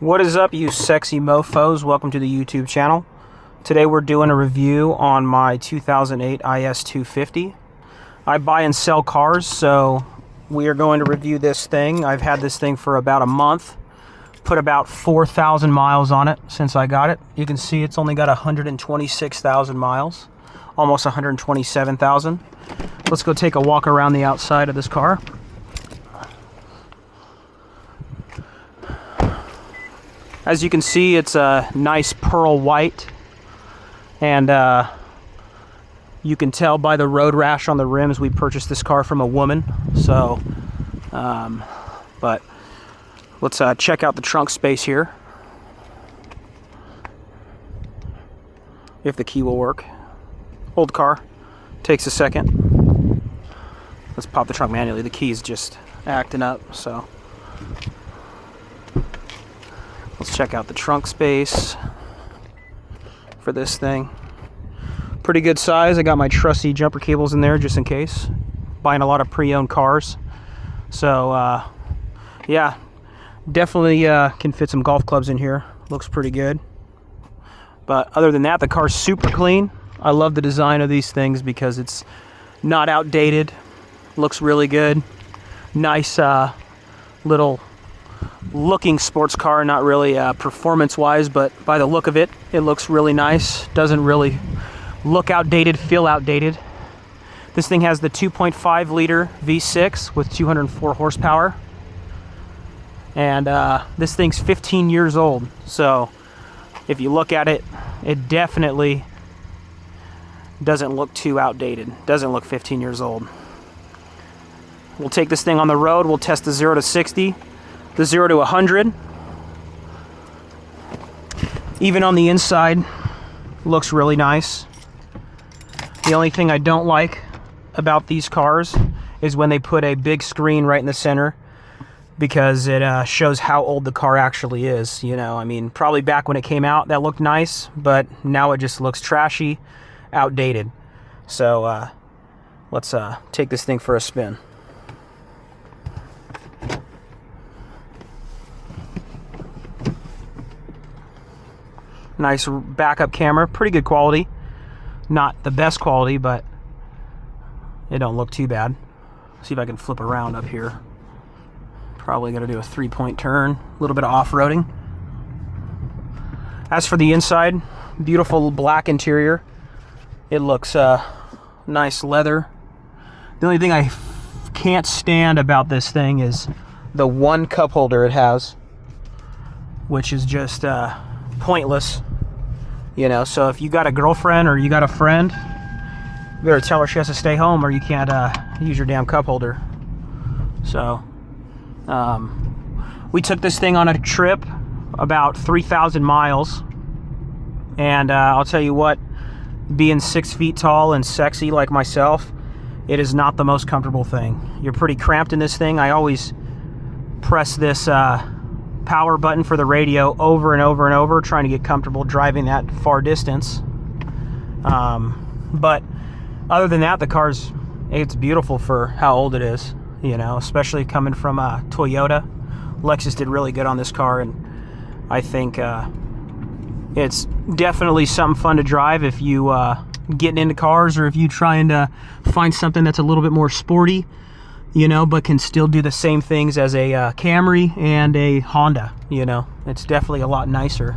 What is up, you sexy mofos? Welcome to the YouTube channel. Today we're doing a review on my 2008 IS250. I buy and sell cars, so we are going to review this thing. I've had this thing for about a month. Put about 4,000 miles on it since I got it. You can see it's only got 126,000 miles, almost 127,000. Let's go take a walk around the outside of this car. As you can see, it's a nice pearl white, and you can tell by the road rash on the rims we purchased this car from a woman. So, but let's check out the trunk space here, if the key will work. Old car, takes a second. Let's pop the trunk manually. The key is just acting up, so. Let's check out the trunk space for this thing. Pretty good size. I got my trusty jumper cables in there just in case. Buying a lot of pre-owned cars. So, yeah, definitely can fit some golf clubs in here. Looks pretty good. But other than that, the car's super clean. I love the design of these things because it's not outdated. Looks really good. Nice little looking sports car, not really performance wise, but by the look of it, it looks really nice. Doesn't really look outdated, feel outdated. This thing has the 2.5 liter V6 with 204 horsepower, and this thing's 15 years old. So if you look at it, it definitely doesn't look too outdated. Doesn't look 15 years old. We'll take this thing on the road. We'll test the 0 to 60. The 0 to 100, even on the inside, looks really nice. The only thing I don't like about these cars is when they put a big screen right in the center, because it shows how old the car actually is. You know, I mean, probably back when it came out that looked nice, but now it just looks trashy, outdated. So let's take this thing for a spin. Nice backup camera, pretty good quality. Not the best quality, but it don't look too bad. See if I can flip around up here. Probably gonna do a 3-point turn, a little bit of off-roading. As for the inside, beautiful black interior. It looks nice leather. The only thing I can't stand about this thing is the one cup holder it has, which is just pointless. You know, so if you got a girlfriend or you got a friend, you better tell her she has to stay home or you can't use your damn cup holder. So we took this thing on a trip about 3,000 miles, and I'll tell you what, being 6 feet tall and sexy like myself, it is not the most comfortable thing. You're pretty cramped in this thing. I always press this power button for the radio over and over and over, trying to get comfortable driving that far distance. But other than that, the car's, it's beautiful for how old it is, you know, especially coming from Toyota. Lexus did really good on this car, and I think it's definitely something fun to drive if you getting into cars, or if you trying to find something that's a little bit more sporty, you know, but can still do the same things as a Camry and a Honda. You know, it's definitely a lot nicer.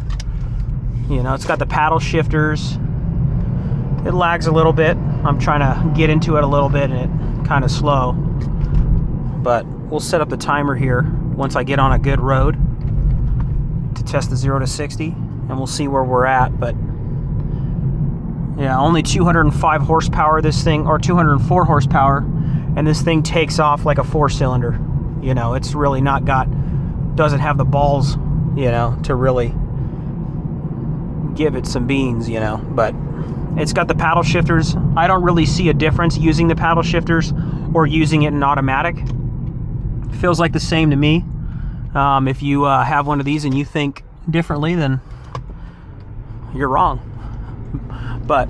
You know, it's got the paddle shifters. It lags a little bit. I'm trying to get into it a little bit, and it kind of slow. But we'll set up the timer here once I get on a good road to test the 0 to 60, and we'll see where we're at. But yeah, only 205 horsepower this thing, or 204 horsepower. And this thing takes off like a 4-cylinder. You know, it's really not doesn't have the balls, you know, to really give it some beans, you know. But it's got the paddle shifters. I don't really see a difference using the paddle shifters or using it in automatic. Feels like the same to me. If you have one of these and you think differently, then you're wrong. But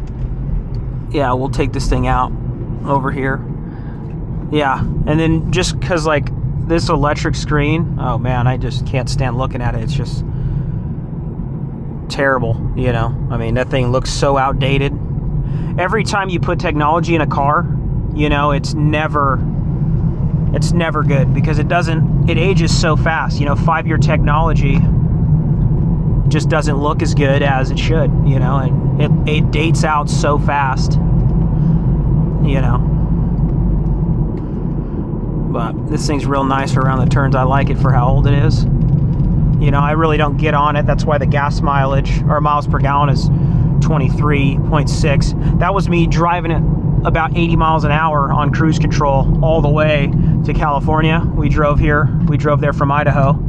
yeah, we'll take this thing out over here. Yeah, and then just because like this electric screen, oh man, I just can't stand looking at it. It's just terrible, you know. I mean, that thing looks so outdated. Every time you put technology in a car, you know, it's never good, because it ages so fast. You know, 5-year technology just doesn't look as good as it should, you know, and it dates out so fast, you know. But this thing's real nice around the turns. I like it for how old it is. You know, I really don't get on it. That's why the gas mileage, or miles per gallon, is 23.6. That was me driving it about 80 miles an hour on cruise control all the way to California. We drove there from Idaho,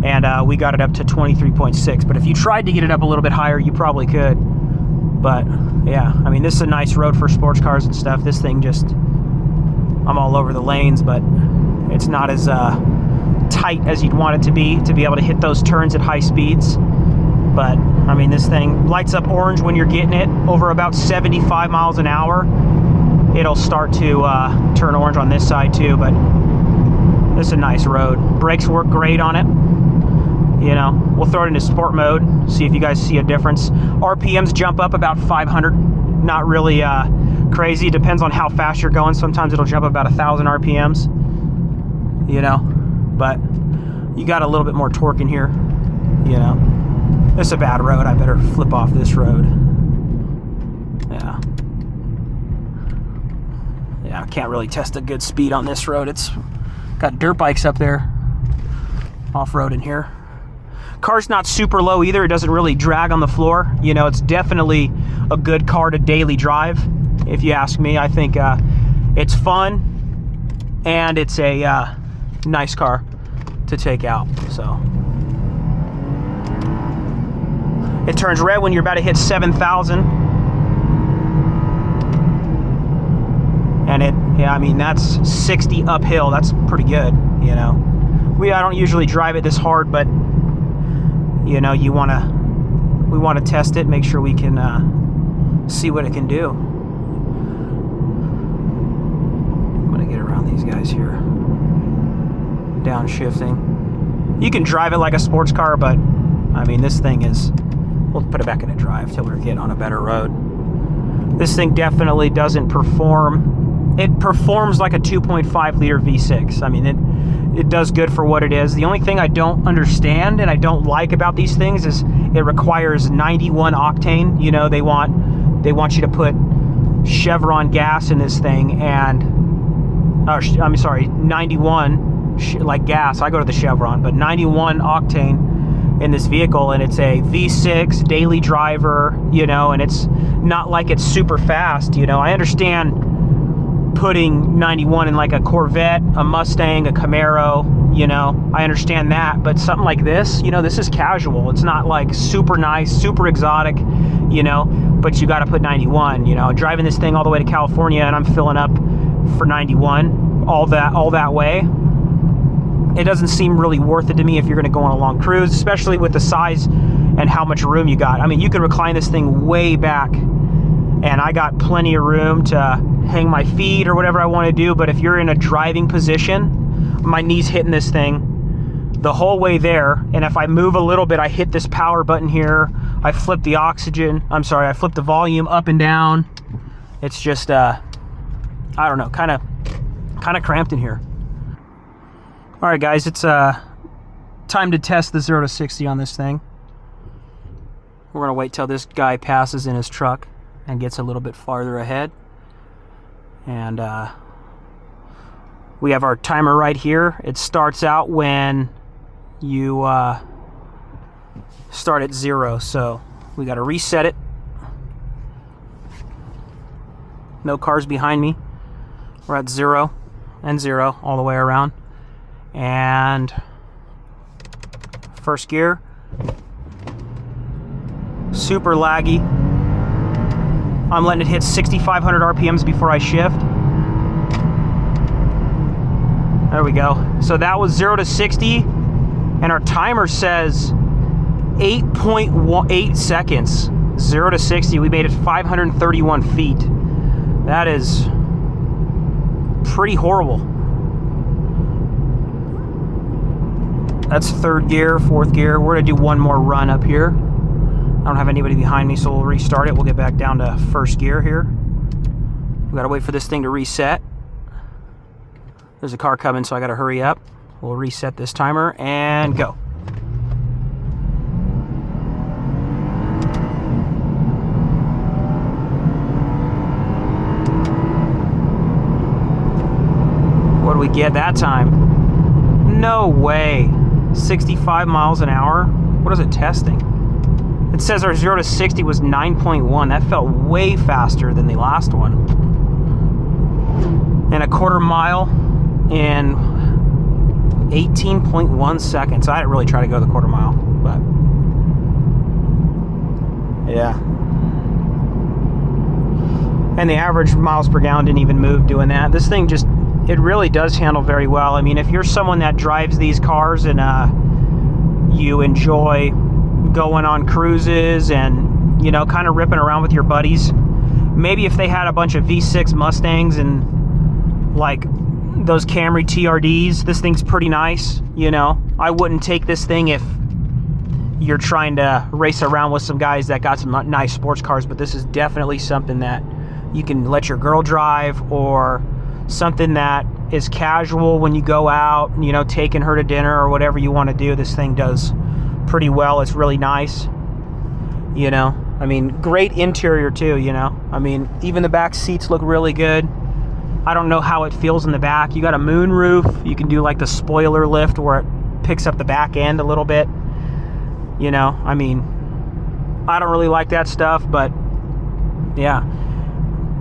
and we got it up to 23.6. But if you tried to get it up a little bit higher, you probably could. But yeah, I mean, this is a nice road for sports cars and stuff. This thing just, I'm all over the lanes, but it's not as tight as you'd want it to be able to hit those turns at high speeds. But I mean, this thing lights up orange when you're getting it over about 75 miles an hour. It'll start to turn orange on this side too, but this is a nice road. Brakes work great on it. You know, we'll throw it into sport mode, see if you guys see a difference. RPMs jump up about 500. Not really crazy. It depends on how fast you're going. Sometimes it'll jump about 1,000 RPMs, you know, but you got a little bit more torque in here, you know. This is a bad road. I better flip off this road. Yeah, I can't really test a good speed on this road. It's got dirt bikes up there, off-road in here. Car's not super low either. It doesn't really drag on the floor. You know, it's definitely a good car to daily drive, if you ask me. I think it's fun, and it's a nice car to take out. So it turns red when you're about to hit 7,000. And yeah, I mean, that's 60 uphill. That's pretty good, you know. I don't usually drive it this hard, but you know, we want to test it, make sure we can see what it can do. I'm gonna get around these guys here. Downshifting. You can drive it like a sports car, but I mean, this thing is, we'll put it back in a drive till we get on a better road. This thing definitely doesn't perform. It performs like a 2.5 liter V6. I mean, it does good for what it is. The only thing I don't understand and I don't like about these things is it requires 91 octane. You know, they want you to put Chevron gas in this thing, and I'm sorry, 91 like gas. I go to the Chevron, but 91 octane in this vehicle, and it's a V6 daily driver, you know, and it's not like it's super fast. You know, I understand putting 91 in like a Corvette, a Mustang, a Camaro, you know, I understand that, but something like this, you know, this is casual. It's not like super nice, super exotic, you know, but you got to put 91, you know. Driving this thing all the way to California, and I'm filling up for 91 all that way, it doesn't seem really worth it to me if you're going to go on a long cruise, especially with the size and how much room you got. I mean, you can recline this thing way back, and I got plenty of room to hang my feet or whatever I want to do. But if you're in a driving position, my knee's hitting this thing the whole way there, and if I move a little bit, I hit this power button here, I flip the I flip the volume up and down. It's just I don't know, kind of cramped in here. All right, guys, it's time to test the 0 to 60 on this thing. We're gonna wait till this guy passes in his truck and gets a little bit farther ahead. And we have our timer right here. It starts out when you start at 0, so we got to reset it. No cars behind me. We're at 0 and 0 all the way around. And first gear, super laggy. I'm letting it hit 6,500 RPMs before I shift. There we go. So that was 0 to 60, and our timer says 8.8 seconds. 0 to 60, we made it 531 feet. That is pretty horrible. That's third gear, fourth gear. We're gonna do one more run up here. I don't have anybody behind me, so we'll restart it. We'll get back down to first gear here. We gotta wait for this thing to reset. There's a car coming, so I gotta hurry up. We'll reset this timer and go. What do we get that time? No way. 65 miles an hour? What is it testing? It says our 0 to 60 was 9.1. That felt way faster than the last one. And a quarter mile in 18.1 seconds. I didn't really try to go the quarter mile, but yeah. And the average miles per gallon didn't even move doing that. This thing just, it really does handle very well. I mean, if you're someone that drives these cars and you enjoy going on cruises and, you know, kind of ripping around with your buddies, maybe if they had a bunch of V6 Mustangs and like those Camry TRDs, this thing's pretty nice. You know, I wouldn't take this thing if you're trying to race around with some guys that got some nice sports cars, but this is definitely something that you can let your girl drive, or something that is casual when you go out, you know, taking her to dinner or whatever you want to do. This thing does pretty well. It's really nice, you know. I mean, great interior too, you know. I mean, even the back seats look really good. I don't know how it feels in the back. You got a moon roof. You can do like the spoiler lift where it picks up the back end a little bit, you know. I mean, I don't really like that stuff, but yeah.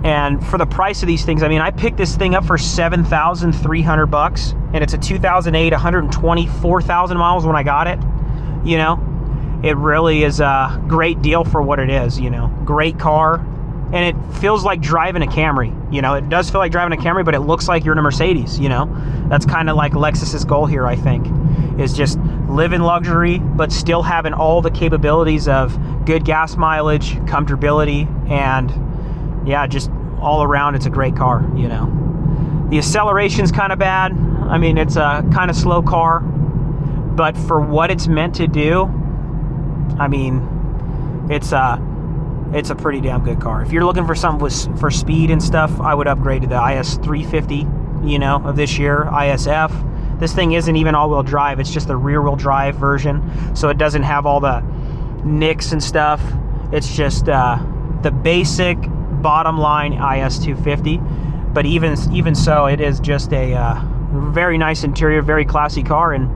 And for the price of these things, I mean, I picked this thing up for $7,300, and it's a 2008, 124,000 miles when I got it. You know, it really is a great deal for what it is, you know. Great car, and it feels like driving a Camry. You know, it does feel like driving a Camry, but it looks like you're in a Mercedes, you know. That's kind of like Lexus's goal here, I think, is just live in luxury, but still having all the capabilities of good gas mileage, comfortability, and yeah, just all around, it's a great car, you know. The acceleration's kind of bad. I mean, it's a kind of slow car, but for what it's meant to do, I mean, it's a pretty damn good car. If you're looking for something for speed and stuff, I would upgrade to the IS250, you know, of this year, ISF. This thing isn't even all-wheel drive. It's just the rear-wheel drive version, so it doesn't have all the nicks and stuff. It's just the basic bottom line IS250. But even so, it is just a very nice interior, very classy car, and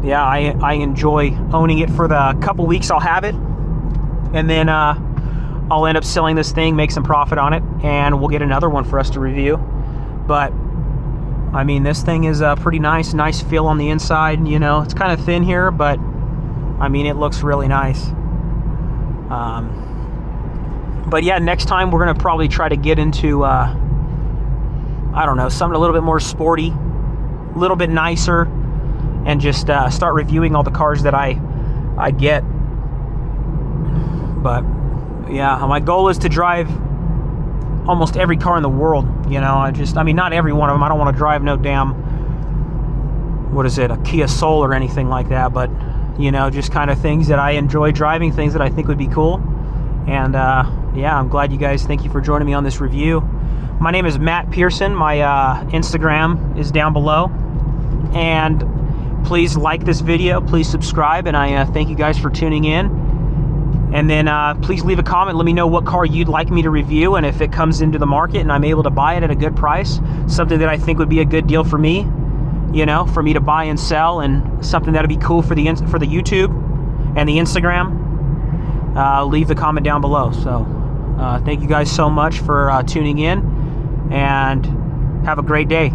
yeah, I enjoy owning it for the couple weeks I'll have it, and then I'll end up selling this thing, make some profit on it, and we'll get another one for us to review. But I mean, this thing is pretty nice feel on the inside. You know, it's kind of thin here, but I mean, it looks really nice. But yeah, next time we're gonna probably try to get into I don't know, something a little bit more sporty, a little bit nicer, and just start reviewing all the cars that I get. But yeah, my goal is to drive almost every car in the world, you know. I mean, not every one of them. I don't want to drive no damn, what is it, a Kia Soul or anything like that, but you know, just kind of things that I enjoy driving, things that I think would be cool. And yeah, I'm glad you guys, thank you for joining me on this review. My name is Matt Pearson. My Instagram is down below, and please like this video, please subscribe, and I thank you guys for tuning in. And then please leave a comment, let me know what car you'd like me to review, and if it comes into the market and I'm able to buy it at a good price, something that I think would be a good deal for me, you know, for me to buy and sell, and something that'd be cool for the YouTube and the Instagram, leave the comment down below. So thank you guys so much for tuning in, and have a great day.